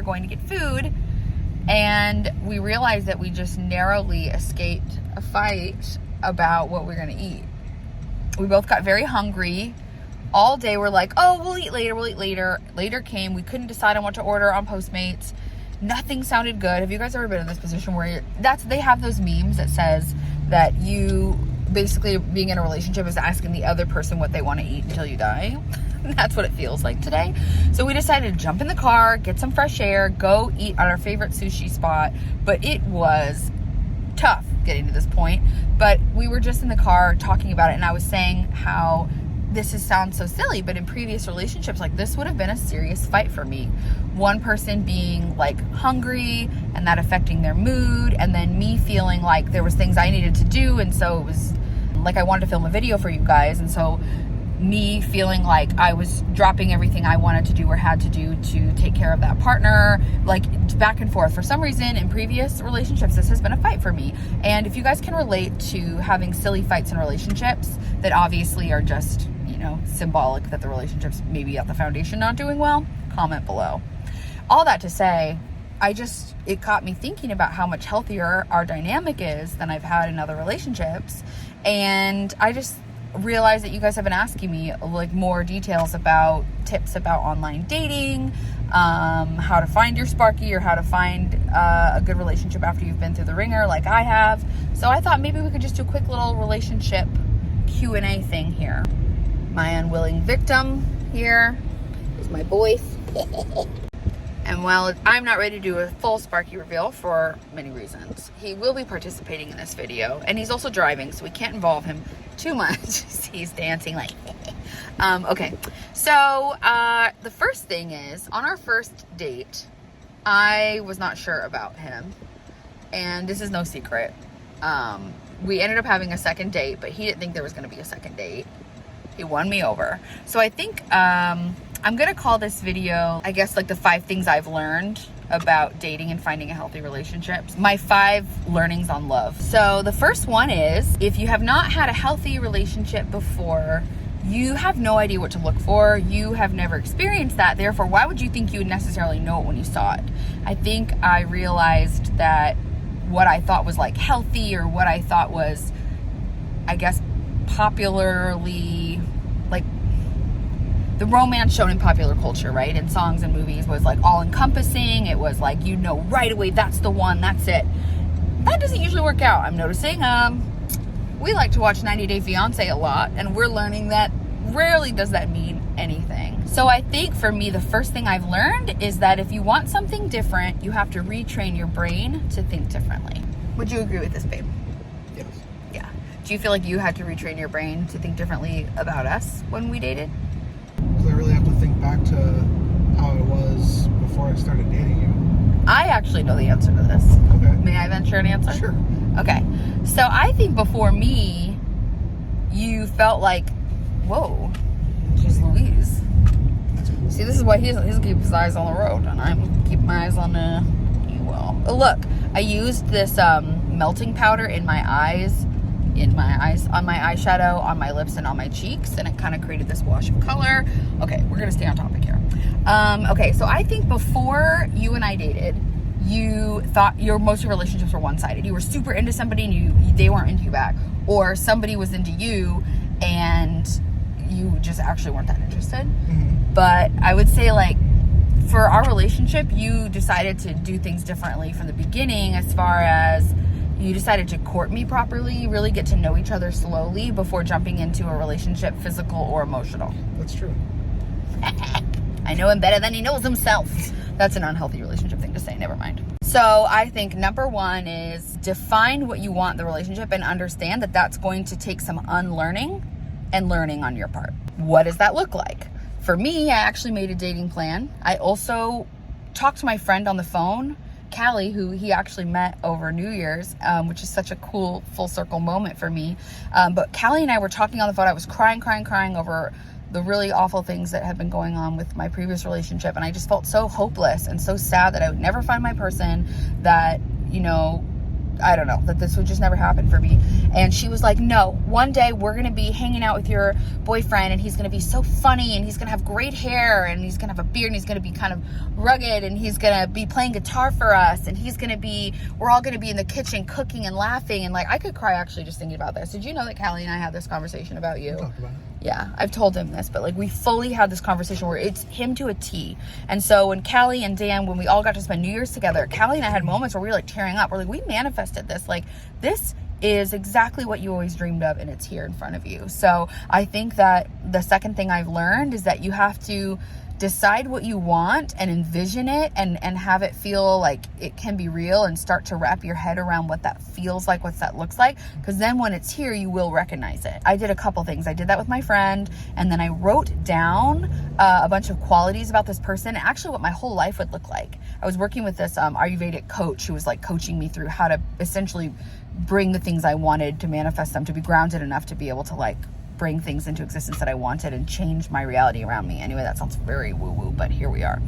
were going to get food, and we realized that we just narrowly escaped a fight about what we were going to eat. We both got very hungry. All day we're like, oh, we'll eat later. Later came. We couldn't decide on what to order on Postmates. Nothing sounded good. Have you guys ever been in this position where they have those memes that says that you basically being in a relationship is asking the other person what they want to eat until you die? That's what it feels like today. So we decided to jump in the car, get some fresh air, go eat at our favorite sushi spot. But it was tough getting to this point. But we were just in the car talking about it, and I was saying how sounds so silly, but in previous relationships, like, this would have been a serious fight for me. One person being like hungry and that affecting their mood, and then me feeling like there was things I needed to do, and so it was like I wanted to film a video for you guys, and so me feeling like I was dropping everything I wanted to do or had to do to take care of that partner, like back and forth. For some reason, in previous relationships, this has been a fight for me. And if you guys can relate to having silly fights in relationships that obviously are just, symbolic that the relationship's maybe at the foundation not doing well, comment below. All that to say, it caught me thinking about how much healthier our dynamic is than I've had in other relationships. And I just realized that you guys have been asking me like more details about tips about online dating, how to find your Sparky, or how to find a good relationship after you've been through the ringer like I have. So I thought maybe we could just do a quick little relationship Q&A thing here. My unwilling victim here is my voice. And while I'm not ready to do a full Sparky reveal for many reasons, he will be participating in this video, and he's also driving, so we can't involve him too much. He's dancing like okay, so the first thing is, on our first date, I was not sure about him, and this is no secret. We ended up having a second date, but he didn't think there was going to be a second date. He won me over. So I think I'm gonna call this video, I guess, like the 5 things I've learned about dating and finding a healthy relationship. My 5 learnings on love. So the first one is, if you have not had a healthy relationship before, you have no idea what to look for. You have never experienced that. Therefore, why would you think you would necessarily know it when you saw it? I think I realized that what I thought was like healthy, or what I thought was, I guess, popularly, like the romance shown in popular culture, right, in songs and movies, was like all encompassing. It was like, right away, that's the one, that's it. That doesn't usually work out. I'm noticing we like to watch 90 Day Fiance a lot, and we're learning that rarely does that mean anything. So I think for me, the first thing I've learned is that if you want something different, you have to retrain your brain to think differently. Would you agree with this, babe? Yes. Yeah. Do you feel like you had to retrain your brain to think differently about us when we dated? Because I really have to think back to how it was before I started dating you. I actually know the answer to this. Okay. May I venture an answer? Sure. Okay. So I think before me, you felt like, whoa, geez Louise. See, this is why he's keeping his eyes on the road, and I'm keeping my eyes on you. Well, look, I used this melting powder in my eyes, on my eyeshadow, on my lips, and on my cheeks, and it kind of created this wash of color. Okay, we're gonna stay on topic here. Okay, so I think before you and I dated, you thought most of your relationships were one-sided. You were super into somebody and they weren't into you back, or somebody was into you and you just actually weren't that interested. Mm-hmm. But I would say, like, for our relationship, you decided to do things differently from the beginning, as far as you decided to court me properly, really get to know each other slowly before jumping into a relationship, physical or emotional. That's true. I know him better than he knows himself. That's an unhealthy relationship thing to say, never mind. So I think number 1 is define what you want in the relationship, and understand that that's going to take some unlearning and learning on your part. What does that look like? For me, I actually made a dating plan. I also talked to my friend on the phone, Callie, who he actually met over New Year's, which is such a cool full circle moment for me. But Callie and I were talking on the phone. I was crying over the really awful things that had been going on with my previous relationship. And I just felt so hopeless and so sad that I would never find my person, that, I don't know, that this would just never happen for me. And she was like, no, one day we're going to be hanging out with your boyfriend and he's going to be so funny and he's going to have great hair and he's going to have a beard and he's going to be kind of rugged and he's going to be playing guitar for us and we're all going to be in the kitchen cooking and laughing. And like, I could cry actually just thinking about this. Did you know that Callie and I had this conversation about you? We talked about it. Yeah, I've told him this, but like we fully had this conversation where it's him to a T. And so when Callie and Dan, when we all got to spend New Year's together, Callie and I had moments where we were like tearing up. We're like, we manifested this. Like, this is exactly what you always dreamed of and it's here in front of you. So I think that the second thing I've learned is that you have to decide what you want and envision it and have it feel like it can be real and start to wrap your head around what that feels like, what that looks like. Because then when it's here, you will recognize it. I did a couple things. I did that with my friend, and then I wrote down a bunch of qualities about this person, actually what my whole life would look like. I was working with this Ayurvedic coach who was like coaching me through how to essentially bring the things I wanted to manifest them, to be grounded enough to be able to like bring things into existence that I wanted and change my reality around me. Anyway, that sounds very woo-woo, but here we are.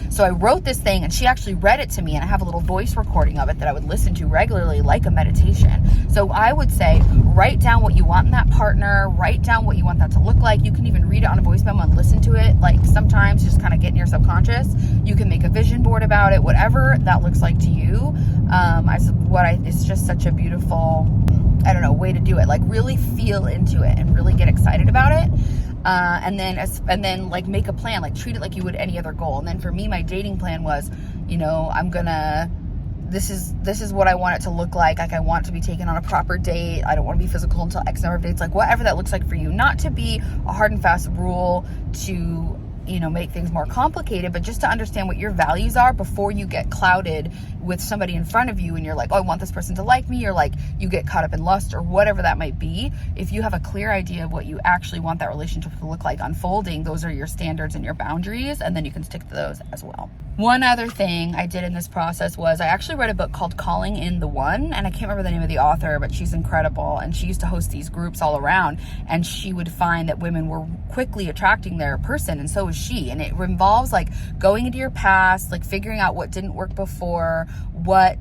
So I wrote this thing and she actually read it to me, and I have a little voice recording of it that I would listen to regularly like a meditation. So I would say, write down what you want in that partner, write down what you want that to look like. You can even read it on a voice memo and listen to it. Like sometimes just kind of get in your subconscious. You can make a vision board about it, whatever that looks like to you. It's just such a beautiful, I don't know, way to do it. Like really feel into it and really get excited about it. And then like make a plan, like treat it like you would any other goal. And then for me, my dating plan was, you know, this is what I want it to look like. Like I want to be taken on a proper date. I don't want to be physical until X number of dates, like whatever that looks like for you. Not to be a hard and fast rule to, you know, make things more complicated, but just to understand what your values are before you get clouded with somebody in front of you and you're like, oh, I want this person to like me, or like you get caught up in lust or whatever that might be. If you have a clear idea of what you actually want that relationship to look like unfolding, those are your standards and your boundaries, and then you can stick to those as well. One other thing I did in this process was I actually read a book called Calling in the One, and I can't remember the name of the author, but she's incredible, and she used to host these groups all around, and she would find that women were quickly attracting their person, and so is she. And it involves like going into your past, like figuring out what didn't work before, what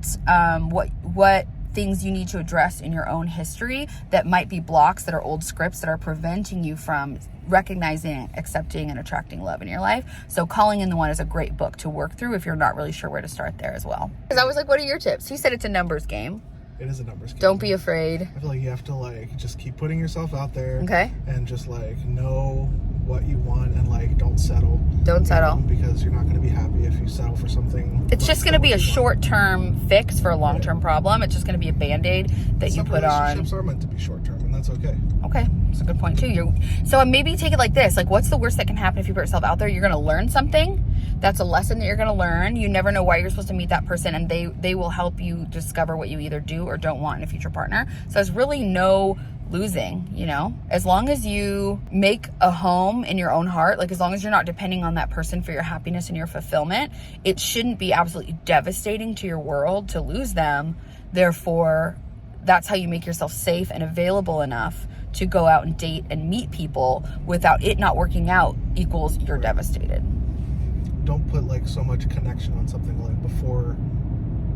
things you need to address in your own history that might be blocks, that are old scripts that are preventing you from recognizing, accepting, and attracting love in your life. So Calling in the One is a great book to work through if you're not really sure where to start there as well. Because I was like, what are your tips? He said it's a numbers game. It is a numbers game. Don't be afraid. I feel like you have to like just keep putting yourself out there. Okay. And just like know what you want and like don't settle. Don't settle. Because you're not going to be happy if you settle for something. It's just going to be a short-term fix for a long-term problem. It's just going to be a Band-Aid that you put on. Relationships are meant to be short-term, and that's okay. Okay, that's a good point too. So maybe take it like this. Like, what's the worst that can happen if you put yourself out there? You're going to learn something. That's a lesson that you're going to learn. You never know why you're supposed to meet that person, and they will help you discover what you either do or don't want in a future partner. So there's really no losing, you know, as long as you make a home in your own heart, like as long as you're not depending on that person for your happiness and your fulfillment, it shouldn't be absolutely devastating to your world to lose them. Therefore, that's how you make yourself safe and available enough to go out and date and meet people without it not working out equals you're devastated. Don't put like so much connection on something like before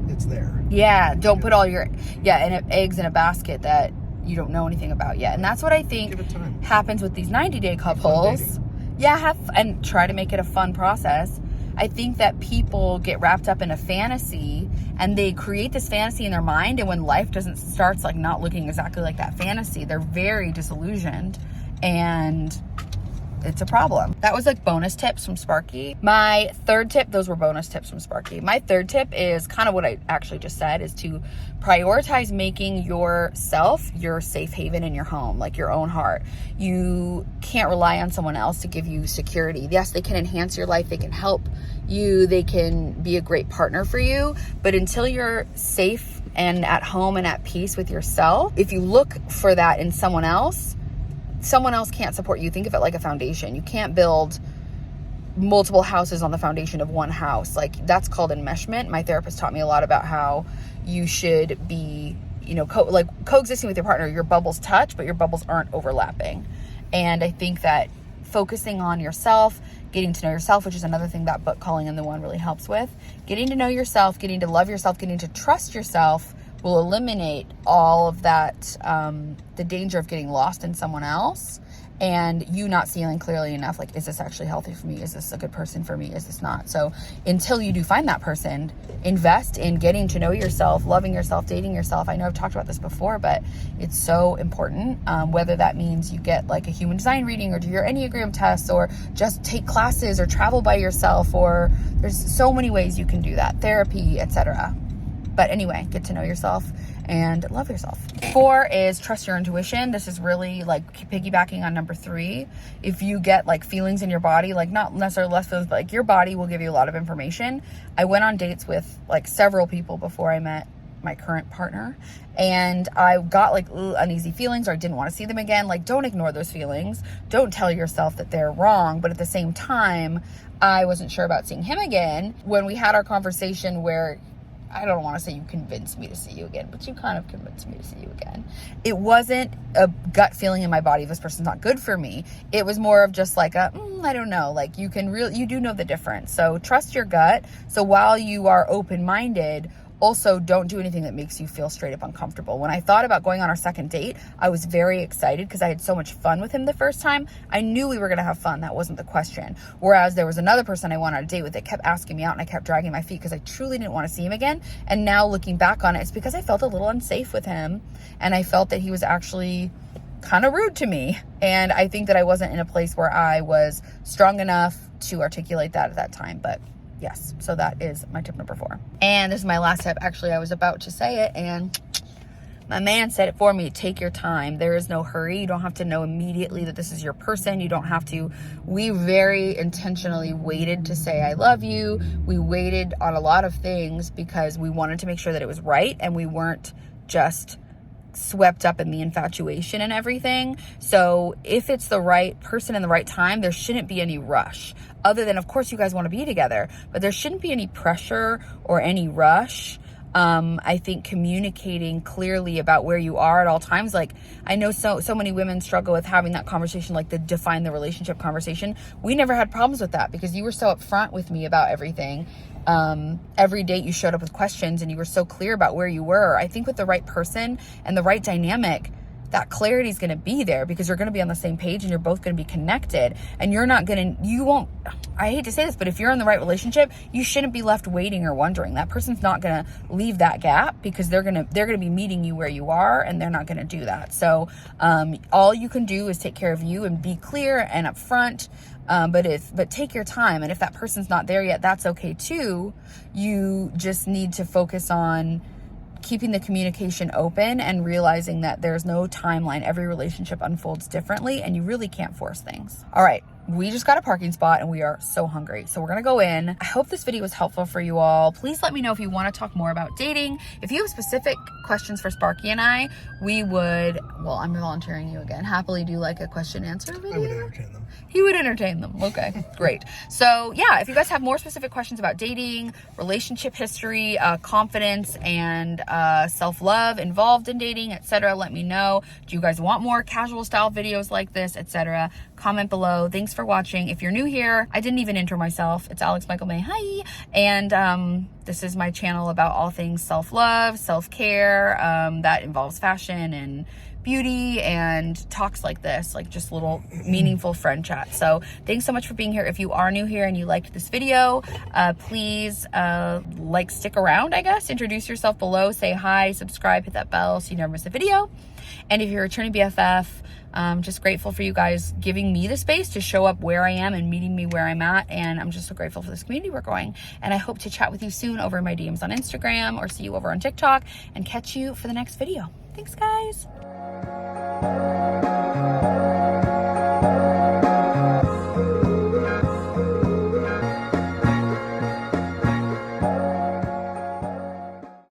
it's there. Yeah, don't put all your eggs in a basket that you don't know anything about yet. And that's what I think happens with these 90-day couples. Yeah, and try to make it a fun process. I think that people get wrapped up in a fantasy and they create this fantasy in their mind, and when life starts like not looking exactly like that fantasy, they're very disillusioned, and it's a problem. That was like bonus tips from Sparky. My third tip, those were bonus tips from Sparky. My third tip is kind of what I actually just said, is to prioritize making yourself your safe haven in your home, like your own heart. You can't rely on someone else to give you security. Yes, they can enhance your life. They can help you. They can be a great partner for you. But until you're safe and at home and at peace with yourself, if you look for that in someone else can't support you. Think of it like a foundation. You can't build multiple houses on the foundation of one house. Like, that's called enmeshment. My therapist taught me a lot about how you should be, you know, coexisting with your partner. Your bubbles touch, but your bubbles aren't overlapping. And I think that focusing on yourself, getting to know yourself, which is another thing that book Calling in the One really helps with, getting to know yourself, getting to love yourself, getting to trust yourself will eliminate all of that, the danger of getting lost in someone else and you not feeling clearly enough, like, is this actually healthy for me? Is this a good person for me? Is this not? So until you do find that person, invest in getting to know yourself, loving yourself, dating yourself. I know I've talked about this before, but it's so important. Whether that means you get like a human design reading or do your Enneagram tests or just take classes or travel by yourself, or there's so many ways you can do that, therapy, etc. But anyway, get to know yourself and love yourself. 4 is trust your intuition. This is really like piggybacking on number 3. If you get like feelings in your body, like not necessarily less feelings, but like your body will give you a lot of information. I went on dates with like several people before I met my current partner, and I got like uneasy feelings, or I didn't want to see them again. Like, don't ignore those feelings. Don't tell yourself that they're wrong. But at the same time, I wasn't sure about seeing him again. When we had our conversation where, I don't want to say you convinced me to see you again, but you kind of convinced me to see you again. It wasn't a gut feeling in my body, this person's not good for me. It was more of just like a, I don't know, like you do know the difference. So trust your gut. So while you are open-minded, also don't do anything that makes you feel straight up uncomfortable. When I thought about going on our second date, I was very excited because I had so much fun with him the first time. I knew we were going to have fun. That wasn't the question. Whereas there was another person I went on a date with that kept asking me out, and I kept dragging my feet because I truly didn't want to see him again. And now looking back on it, it's because I felt a little unsafe with him, and I felt that he was actually kind of rude to me. And I think that I wasn't in a place where I was strong enough to articulate that at that time. But yes, so that is my tip number 4. And this is my last tip. Actually, I was about to say it and my man said it for me. Take your time. There is no hurry. You don't have to know immediately that this is your person. You don't have to. We very intentionally waited to say I love you. We waited on a lot of things because we wanted to make sure that it was right and we weren't just swept up in the infatuation and everything. So if it's the right person in the right time, there shouldn't be any rush, other than, of course, you guys want to be together, but there shouldn't be any pressure or any rush. I think communicating clearly about where you are at all times. Like, I know so many women struggle with having that conversation, like the define the relationship conversation. We never had problems with that because you were so upfront with me about everything. Every date you showed up with questions and you were so clear about where you were. I think with the right person and the right dynamic, that clarity is going to be there because you're going to be on the same page and you're both going to be connected, and I hate to say this, but if you're in the right relationship, you shouldn't be left waiting or wondering. That person's not going to leave that gap because they're going to be meeting you where you are, and they're not going to do that. So, all you can do is take care of you and be clear and upfront. But take your time. And if that person's not there yet, that's okay too. You just need to focus on keeping the communication open and realizing that there's no timeline. Every relationship unfolds differently and you really can't force things. All right. We just got a parking spot and we are so hungry. So we're going to go in. I hope this video was helpful for you all. Please let me know if you want to talk more about dating. If you have specific questions for Sparky and I, we would, well, I'm volunteering you again, happily do like a question answer video. I would entertain them. He would entertain them. Okay, great. So yeah, if you guys have more specific questions about dating, relationship history, confidence, and self-love involved in dating, etc., let me know. Do you guys want more casual style videos like this, etc.? Comment below. Thanks for watching. If you're new here, I didn't even intro myself. It's Alex Michael May. Hi. And this is my channel about all things self-love, self-care, that involves fashion and beauty and talks like this, like just little meaningful friend chat. So thanks so much for being here. If you are new here and you liked this video, please stick around, I guess. Introduce yourself below, say hi, subscribe, hit that bell so you never miss a video. And if you're a returning BFF, just grateful for you guys giving me the space to show up where I am and meeting me where I'm at. And I'm just so grateful for this community we're growing. And I hope to chat with you soon over in my DMs on Instagram or see you over on TikTok and catch you for the next video. Thanks, guys.